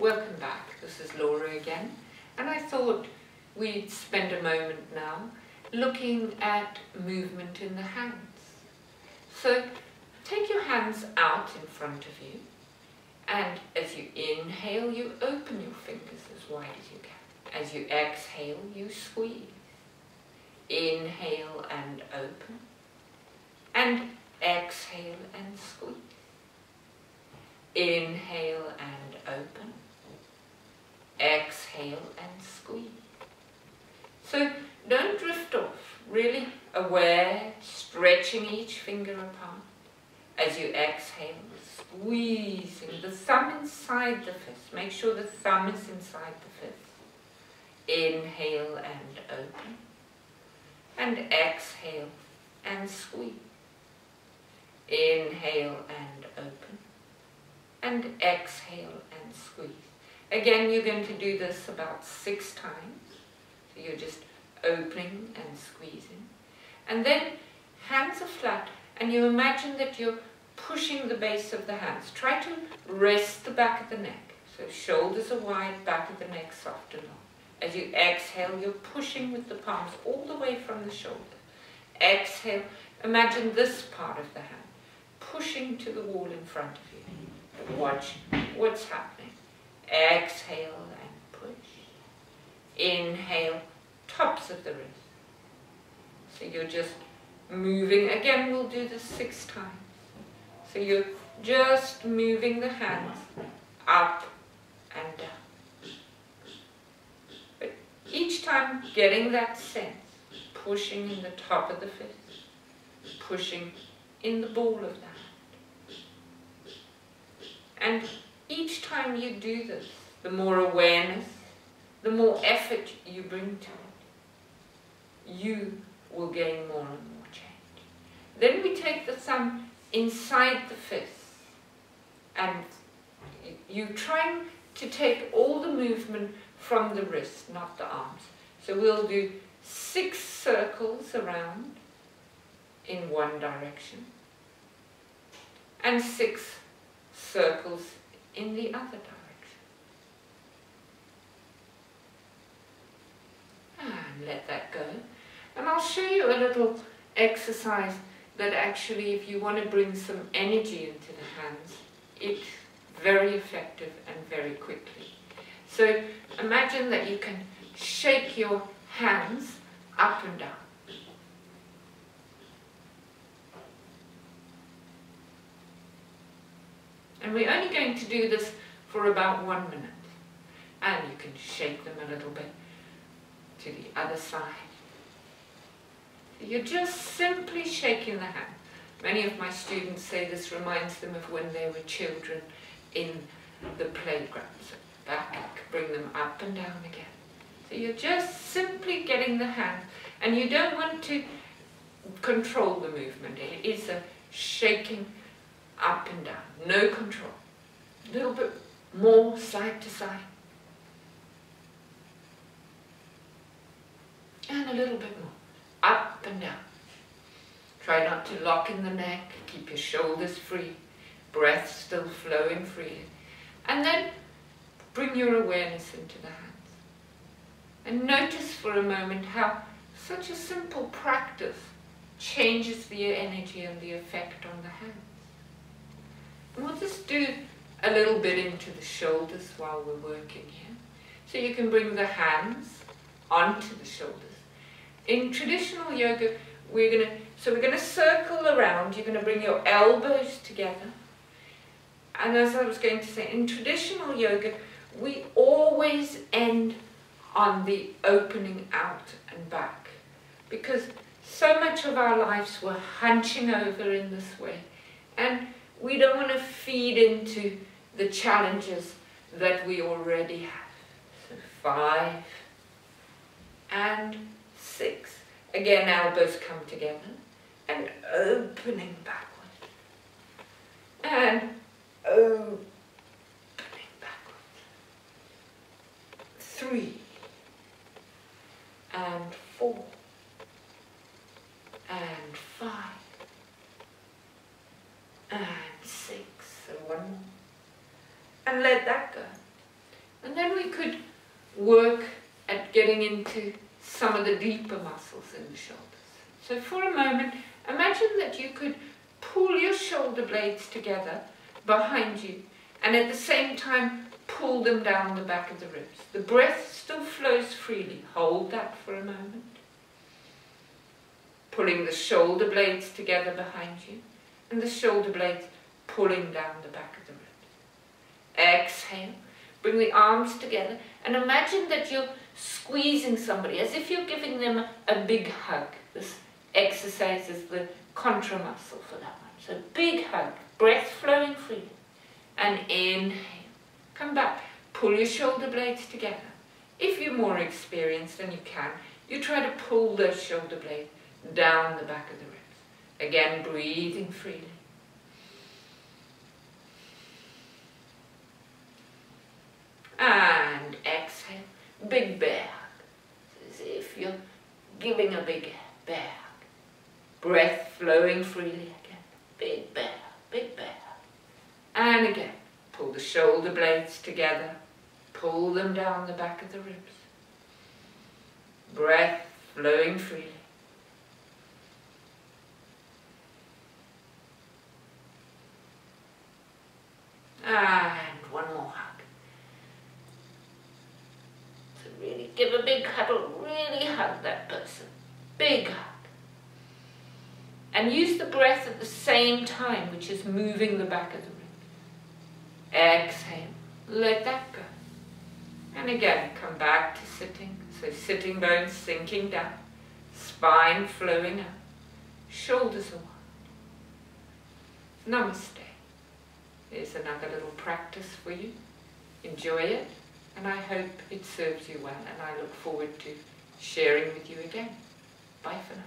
Welcome back. This is Laura again, and I thought we'd spend a moment now looking at movement in the hands. So take your hands out in front of you, and as you inhale, you open your fingers as wide as you can. As you exhale, you squeeze. Inhale and open, and exhale and squeeze. Inhale and open, exhale and squeeze. So don't drift off, really aware, stretching each finger apart. As you exhale, squeezing the thumb inside the fist. Make sure the thumb is inside the fist. Inhale and open, and exhale and squeeze. Inhale and open, and exhale and squeeze. Again, you're going to do this about 6 times. So you're just opening and squeezing. And then hands are flat, and you imagine that you're pushing the base of the hands. Try to rest the back of the neck. So shoulders are wide, back of the neck soft and long. As you exhale, you're pushing with the palms all the way from the shoulder. Exhale, imagine this part of the hand pushing to the wall in front of you. Watch what's happening. Exhale and push. Inhale, tops of the wrist. So you're just moving. Again, we'll do this 6 times. So you're just moving the hands up and down. But each time getting that sense, pushing in the top of the fist, pushing in the ball of the hand. And each time you do this, the more awareness, the more effort you bring to it, you will gain more and more change. Then we take the thumb inside the fist, and you try to take all the movement from the wrist, not the arms. So we'll do 6 circles around in one direction, and 6 circles in the other direction. And let that go. And I'll show you a little exercise that actually, if you want to bring some energy into the hands, it's very effective and very quickly. So imagine that you can shake your hands up and down. And we're only going to do this for about 1 minute. And you can shake them a little bit to the other side. You're just simply shaking the hand. Many of my students say this reminds them of when they were children in the playground. So back, bring them up and down again. So you're just simply getting the hand, and you don't want to control the movement. It is a shaking up and down, no control. A little bit more side to side. And a little bit more. Up and down. Try not to lock in the neck. Keep your shoulders free. Breath still flowing freely. And then bring your awareness into the hands. And notice for a moment how such a simple practice changes the energy and the effect on the hands. And we'll just do a little bit into the shoulders while we're working here. So you can bring the hands onto the shoulders. In traditional yoga, we're going to circle around. You're going to bring your elbows together. And as I was going to say, in traditional yoga, we always end on the opening out and back. Because so much of our lives we're hunching over in this way. And we don't want to feed into the challenges that we already have. So 5 and 6. Again, elbows come together and opening backward. And opening backward. 3 and 4 and 5 and 6. So 1 more. And let that go. And then we could work at getting into some of the deeper muscles in the shoulders. So for a moment, imagine that you could pull your shoulder blades together behind you and at the same time pull them down the back of the ribs. The breath still flows freely. Hold that for a moment. Pulling the shoulder blades together behind you and the shoulder blades pulling down the back of the ribs. Exhale. Bring the arms together and imagine that you're squeezing somebody as if you're giving them a big hug. This exercise is the contra muscle for that one. So big hug, breath flowing freely. And inhale. Come back. Pull your shoulder blades together. If you're more experienced and you can, you try to pull those shoulder blades down the back of the ribs. Again, breathing freely. And exhale. Big bear hug. As if you're giving a big bear hug. Breath flowing freely again. Big bear, big bear hug. And again, pull the shoulder blades together. Pull them down the back of the ribs. Breath flowing freely. And one more hug. So really give a big huddle, really hug that person. Big hug. And use the breath at the same time, which is moving the back of the ribs. Exhale, let that go. And again, come back to sitting. So sitting bones sinking down, spine flowing up, shoulders are wide. Namaste. Here's another little practice for you. Enjoy it, and I hope it serves you well, and I look forward to sharing with you again. Bye for now.